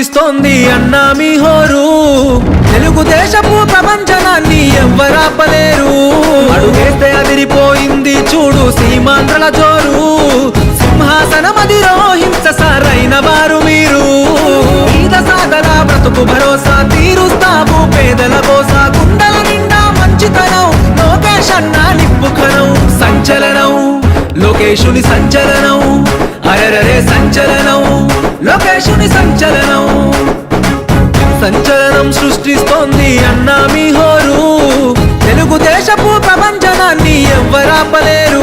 సృష్టిస్తోంది అన్నా మీ హోరు. తెలుగుదేశపు ప్రపంచనాన్ని ఎవ్వరాపలేరు. అడుగేస్తే అదిరిపోయింది చూడు సీమాంధ్రల జోరు. సింహాసనం అధిరోహించ సారైన వారు మీరు. ఈద సాగర బ్రతుకు భరోసా తీరుస్తావు పేదల కోస. గుండెల నిండా మంచితనం లోకేష్ అన్నా నిప్పుఖనం. సంచలనం లోకేశుని సంచలనం. అరరే సంచలనం లోకేశుని సంచలనం. సంచలనం సృష్టిస్తోంది అన్నా మీ హోరు. తెలుగుదేశపు ప్రపంచనాన్ని ఎవ్వరాపలేరు.